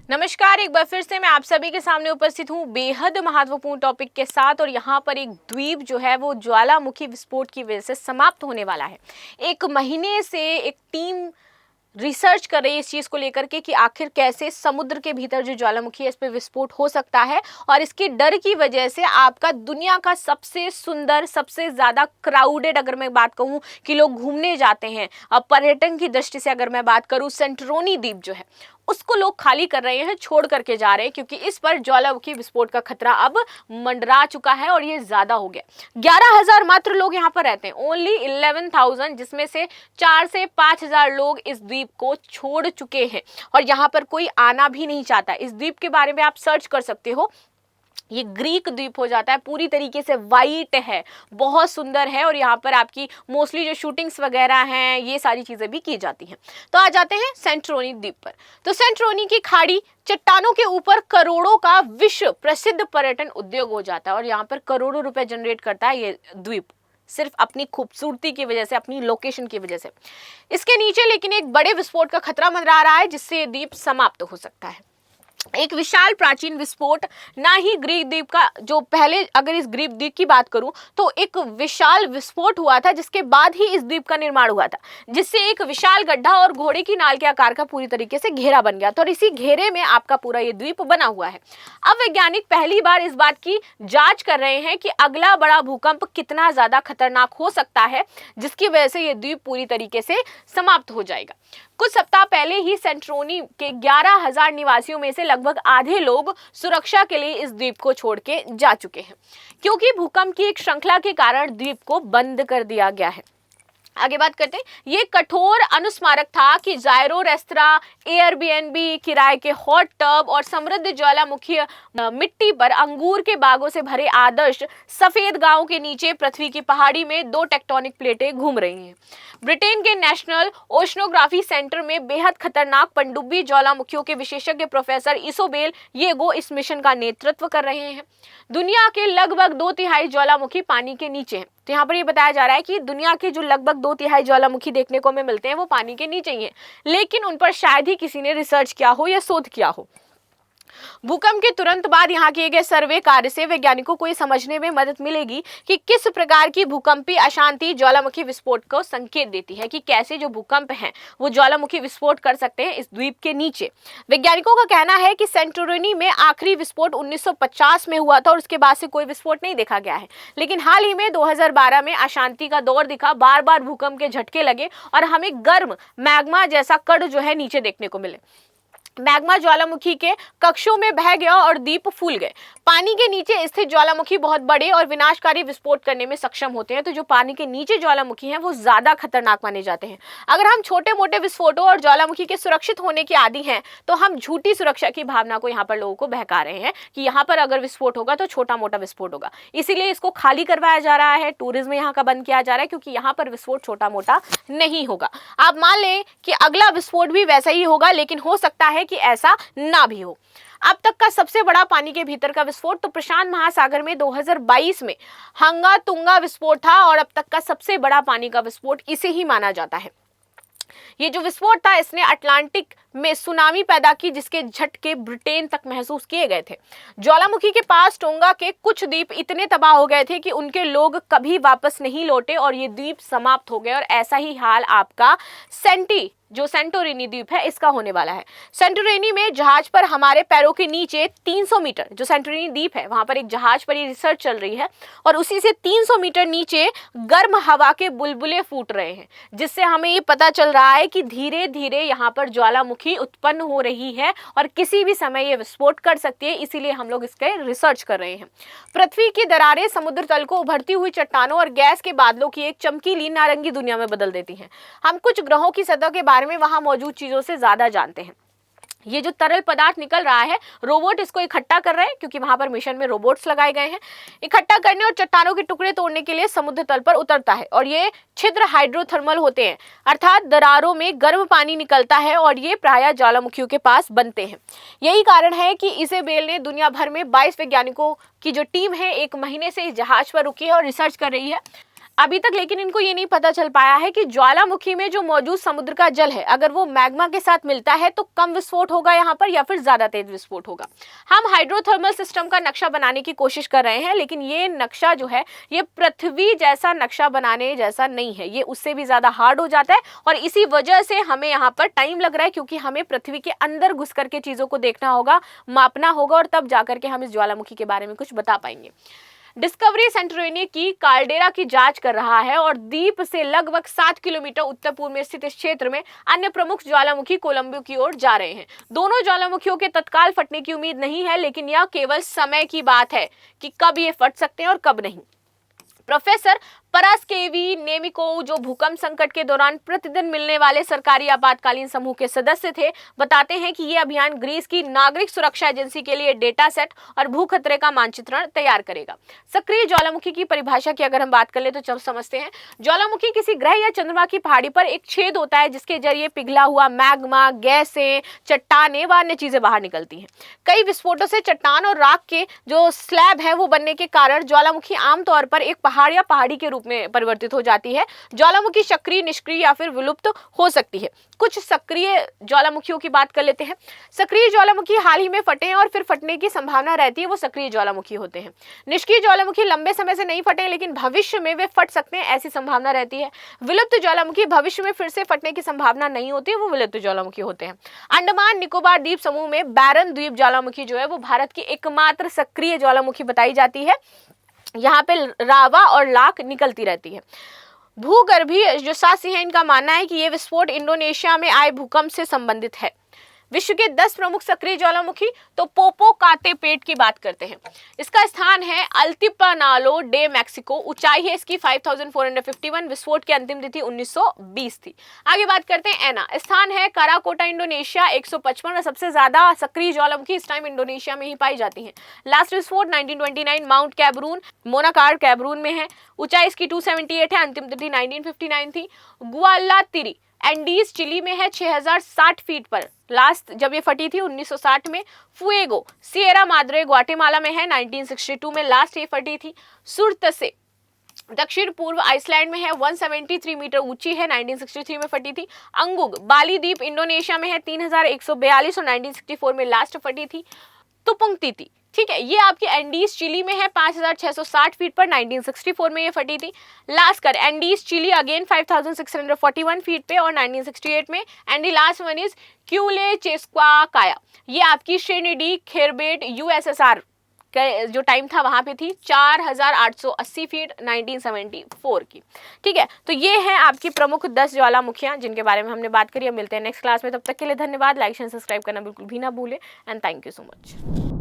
नमस्कार, एक बार फिर से मैं आप सभी के सामने उपस्थित हूँ बेहद महत्वपूर्ण टॉपिक के साथ। और यहाँ पर एक द्वीप जो है वो ज्वालामुखी विस्फोट की वजह से समाप्त होने वाला है। एक महीने से एक टीम रिसर्च कर रही है इस चीज़ को लेकर के कि आखिर कैसे समुद्र के भीतर जो ज्वालामुखी है इस पर विस्फोट हो सकता है। और इसके डर की वजह से आपका दुनिया का सबसे सुंदर, सबसे ज़्यादा क्राउडेड, अगर मैं बात कहूँ कि लोग घूमने जाते हैं, अब पर्यटन की दृष्टि से अगर मैं बात करूँ, सेंटोरिनी द्वीप जो है उसको लोग खाली कर रहे हैं, छोड़ करके जा रहे हैं, क्योंकि इस पर ज्वालामुखी विस्फोट का खतरा अब मंडरा चुका है और ये ज्यादा हो गया। 11,000 मात्र लोग यहाँ पर रहते हैं, ओनली 11,000, जिसमें से 4 से 5,000 लोग इस द्वीप को छोड़ चुके हैं और यहाँ पर कोई आना भी नहीं चाहता। इस द्वीप के बारे में आप सर्च कर सकते हो, ये ग्रीक द्वीप हो जाता है, पूरी तरीके से वाइट है, बहुत सुंदर है और यहाँ पर आपकी मोस्टली जो शूटिंग्स वगैरह हैं ये सारी चीज़ें भी की जाती हैं। तो आ जाते हैं सेंटोरिनी द्वीप पर। तो सेंटोरिनी की खाड़ी, चट्टानों के ऊपर करोड़ों का विश्व प्रसिद्ध पर्यटन उद्योग हो जाता है और यहाँ पर करोड़ों रुपए जनरेट करता है ये द्वीप, सिर्फ अपनी खूबसूरती की वजह से, अपनी लोकेशन की वजह से। इसके नीचे लेकिन एक बड़े विस्फोट का खतरा मंडरा रहा है, जिससे ये द्वीप समाप्त हो सकता है। एक विशाल प्राचीन विस्फोट, ना ही ग्रीक द्वीप का जो पहले, अगर इस ग्रीक द्वीप की बात करूं तो एक विशाल विस्फोट हुआ था जिसके बाद ही इस द्वीप का निर्माण हुआ था, जिससे एक विशाल गड्ढा और घोड़े की नाल के आकार का पूरी तरीके से घेरा बन गया था और इसी घेरे में आपका पूरा ये द्वीप बना हुआ है। अब वैज्ञानिक पहली बार इस बात की जांच कर रहे हैं कि अगला बड़ा भूकंप कितना ज्यादा खतरनाक हो सकता है, जिसकी वजह से ये द्वीप पूरी तरीके से समाप्त हो जाएगा। कुछ सप्ताह पहले ही सेंटोरिनी के 11,000 निवासियों में से लगभग आधे लोग सुरक्षा के लिए इस द्वीप को छोड़ के जा चुके हैं, क्योंकि भूकंप की एक श्रृंखला के कारण द्वीप को बंद कर दिया गया है। आगे बात करते हैं। ये कठोर अनुस्मारक था कि जायरो रेस्तरां, एयरबीएनबी, किराए के हॉट टब और समृद्ध ज्वालामुखी मिट्टी पर अंगूर के बागों से भरे आदर्श सफेद गांव के नीचे पृथ्वी की पहाड़ी में दो टेक्टोनिक प्लेटें घूम रही हैं। ब्रिटेन के नेशनल ओशनोग्राफी सेंटर में बेहद खतरनाक पनडुब्बी ज्वालामुखियों के विशेषज्ञ प्रोफेसर इसोबेल येगो इस मिशन का नेतृत्व कर रहे हैं। दुनिया के लगभग 2/3 ज्वालामुखी पानी के नीचे हैं। तो यहाँ पर ये बताया जा रहा है कि दुनिया के जो लगभग 2/3 ज्वालामुखी देखने को हमें मिलते हैं वो पानी के नीचे ही हैं, लेकिन उन पर शायद ही किसी ने रिसर्च किया हो या शोध किया हो। भूकंप के तुरंत बाद यहाँ किए गए सर्वे कार्य से वैज्ञानिकों को ये समझने में मदद मिलेगी कि किस प्रकार की भूकंपीय अशांति ज्वालामुखी विस्फोट को संकेत देती है, कि कैसे जो भूकंप हैं वो ज्वालामुखी विस्फोट कर सकते हैं इस द्वीप के नीचे। वैज्ञानिकों का कहना है कि सेंटोरिनी में आखिरी विस्फोट 1950 में हुआ था और उसके बाद से कोई विस्फोट नहीं देखा गया है, लेकिन हाल ही में 2012 में अशांति का दौर दिखा, बार बार भूकंप के झटके लगे और हमें गर्म मैग्मा जैसा कण जो है नीचे देखने को मिले। मैग्मा ज्वालामुखी के कक्षों में बह गया और द्वीप फूल गए। पानी के नीचे स्थित ज्वालामुखी बहुत बड़े और विनाशकारी विस्फोट करने में सक्षम होते हैं, तो जो पानी के नीचे ज्वालामुखी हैं वो ज्यादा खतरनाक माने जाते हैं। अगर हम छोटे मोटे विस्फोटों और ज्वालामुखी के सुरक्षित होने के आदी हैं तो हम झूठी सुरक्षा की भावना को यहाँ पर लोगों को बहका रहे हैं कि यहाँ पर अगर विस्फोट होगा तो छोटा मोटा विस्फोट होगा, इसीलिए इसको खाली करवाया जा रहा है, टूरिज्म यहाँ का बंद किया जा रहा है, क्योंकि यहाँ पर विस्फोट छोटा मोटा नहीं होगा। आप मान लें कि अगला विस्फोट भी वैसा ही होगा, लेकिन हो सकता है कि ऐसा ना भी हो। अब तक का सबसे बड़ा पानी के भीतर का विस्फोट तो प्रशांत महासागर में 2022 में हंगा तुंगा विस्फोट था और अब तक का सबसे बड़ा पानी का विस्फोट इसे ही माना जाता है। ये जो विस्फोट था इसने अटलांटिक में सुनामी पैदा की, जिसके झटके ब्रिटेन तक महसूस किए गए थे। ज्वालामुखी के पास टोंगा के कुछ द्वीप इतने तबाह हो गए थे कि उनके लोग कभी वापस नहीं लौटे और ये द्वीप समाप्त हो गए और ऐसा ही हाल आपका जो सेंटोरिनी द्वीप है इसका होने वाला है। सेंटोरिनी में जहाज पर हमारे पैरों के नीचे 300 मीटर, जो सेंटोरिनी द्वीप है वहां पर एक जहाज पर ये रिसर्च चल रही है और उसी से 300 मीटर नीचे गर्म हवा के बुलबुले फूट रहे हैं, जिससे हमें ये पता चल रहा है कि धीरे धीरे यहाँ पर ज्वालामुखी उत्पन्न हो रही है और किसी भी समय ये विस्फोट कर सकती है, इसीलिए हम लोग इसके रिसर्च कर रहे हैं। पृथ्वी की दरारें समुद्र तल को उभरती हुई चट्टानों और गैस के बादलों की एक चमकीली नारंगी दुनिया में बदल देती हैं। हम कुछ ग्रहों की सतह के बारे में वहां मौजूद चीजों से ज्यादा जानते हैं। ये जो तरल पदार्थ निकल रहा है, रोबोट इसको इकट्ठा कर रहे हैं, क्योंकि वहां पर मिशन में रोबोट्स लगाए गए हैं। इकट्ठा करने और चट्टानों के टुकड़े तोड़ने के लिए समुद्र तल पर उतरता है और ये छिद्र हाइड्रोथर्मल होते हैं, अर्थात दरारों में गर्म पानी निकलता है और ये प्रायः ज्वालामुखियों के पास बनते हैं। यही कारण है कि इसेबेल ने दुनिया भर में 22 वैज्ञानिकों की जो टीम है 1 महीने से इस जहाज पर रुकी है और रिसर्च कर रही है। अभी तक लेकिन इनको ये नहीं पता चल पाया है कि ज्वालामुखी में जो मौजूद समुद्र का जल है अगर वो मैग्मा के साथ मिलता है तो कम विस्फोट होगा यहाँ पर या फिर ज्यादा तेज विस्फोट होगा। हम हाइड्रोथर्मल सिस्टम का नक्शा बनाने की कोशिश कर रहे हैं, लेकिन ये नक्शा जो है ये पृथ्वी जैसा नक्शा बनाने जैसा नहीं है, ये उससे भी ज्यादा हार्ड हो जाता है और इसी वजह से हमें यहाँ पर टाइम लग रहा है, क्योंकि हमें पृथ्वी के अंदर घुस करके चीजों को देखना होगा, मापना होगा और तब जाकर के हम इस ज्वालामुखी के बारे में कुछ बता पाएंगे। डिस्कवरी सेंटोरिनी की काल्डेरा की जांच कर रहा है और द्वीप से लगभग 7 किलोमीटर उत्तर पूर्व में स्थित इस क्षेत्र में अन्य प्रमुख ज्वालामुखी कोलंबो की ओर जा रहे हैं। दोनों ज्वालामुखियों के तत्काल फटने की उम्मीद नहीं है, लेकिन यह केवल समय की बात है कि कब ये फट सकते हैं और कब नहीं। प्रोफेसर परास्केवी नेमिकोव, जो भूकंप संकट के दौरान प्रतिदिन मिलने वाले सरकारी आपातकालीन समूह के सदस्य थे, बताते हैं कि यह अभियान ग्रीस की नागरिक सुरक्षा एजेंसी के लिए डेटा सेट और भू खतरे का मानचित्रण तैयार करेगा। सक्रिय ज्वालामुखी की परिभाषा की अगर हम बात कर ले तो समझते हैं, ज्वालामुखी किसी ग्रह या चंद्रमा की पहाड़ी पर एक छेद होता है जिसके जरिए पिघला हुआ मैग्मा, गैसें, चट्टानें व अन्य चीजें बाहर निकलती हैं। कई विस्फोटों से चट्टान और राख के जो स्लैब है वो बनने के कारण ज्वालामुखी आमतौर पर एक पहाड़ या पहाड़ी के रूप में परिवर्तित हो जाती है। ज्वालामुखी सक्रिय, निष्क्रिय या फिर विलुप्त हो सकती है। कुछ सक्रिय ज्वालामुखियों की बात कर लेते हैं। सक्रिय ज्वालामुखी हाल ही में फटे हैं और फिर फटने की संभावना रहती है, वो सक्रिय ज्वालामुखी होते हैं। निष्क्रिय ज्वालामुखी लंबे समय से नहीं फटे लेकिन भविष्य में वे फट सकते हैं, ऐसी संभावना रहती है। विलुप्त ज्वालामुखी भविष्य में फिर से फटने की संभावना नहीं होती है, वो विलुप्त ज्वालामुखी होते हैं। अंडमान निकोबार द्वीप समूह में बैरन द्वीप ज्वालामुखी जो है वो भारत की एकमात्र सक्रिय ज्वालामुखी बताई जाती है। यहाँ पे लावा और लाख निकलती रहती है। भूगर्भीय जो शासी है, इनका मानना है कि ये विस्फोट इंडोनेशिया में आए भूकंप से संबंधित है। विश्व के 10 प्रमुख सक्रिय ज्वालामुखी, तो पोपोकातेपेट की बात करते हैं। इसका स्थान है अल्तिप्लानालो डे मैक्सिको, ऊंचाई है इसकी 5451, विस्फोट की अंतिम तिथि 1920 थी। आगे बात करते हैं एना, स्थान है काराकोटा इंडोनेशिया 155 और सबसे ज्यादा सक्रिय ज्वालामुखी इस टाइम इंडोनेशिया में ही पाई जाती है। लास्ट विस्फोट 1929 माउंट कैबरून, मोनाकार्ड कैबरून में है, ऊंचाई इसकी 278 है, अंतिम तिथि 1959 थी। गुआलातिरी एंडीज चिली में है 6060 फीट पर, लास्ट जब ये फटी थी 1960 में। फुएगो सिएरा माद्रे ग्वाटेमाला में है, 1962 में लास्ट ये फटी थी। सुरतसे दक्षिण पूर्व आइसलैंड में है, 173 मीटर ऊंची है, 1963 में फटी थी। अंगुग बाली द्वीप इंडोनेशिया में है, 3142 और 1964 में लास्ट फटी थी। तुपुंगतिती, ठीक है, ये आपकी एंडीज चिली में है, 5660 फीट पर, 1964 में ये फटी थी। Lascar Andes Chile again 5641 feet पे और 1968 में। And the last one is Klyuchevskaya, ये आपकी श्रीनिडी खेरबेट यूएसएसआर का जो टाइम था वहां पे थी 4880 फीट 1974 की। ठीक है, तो ये है आपकी प्रमुख 10 ज्वालामुखियां जिनके बारे में हमने बात करी। अब मिलते हैं नेक्स्ट क्लास में, तब तक के लिए धन्यवाद। लाइक शेयर सब्सक्राइब करना बिल्कुल भी ना भूलें and thank you so much.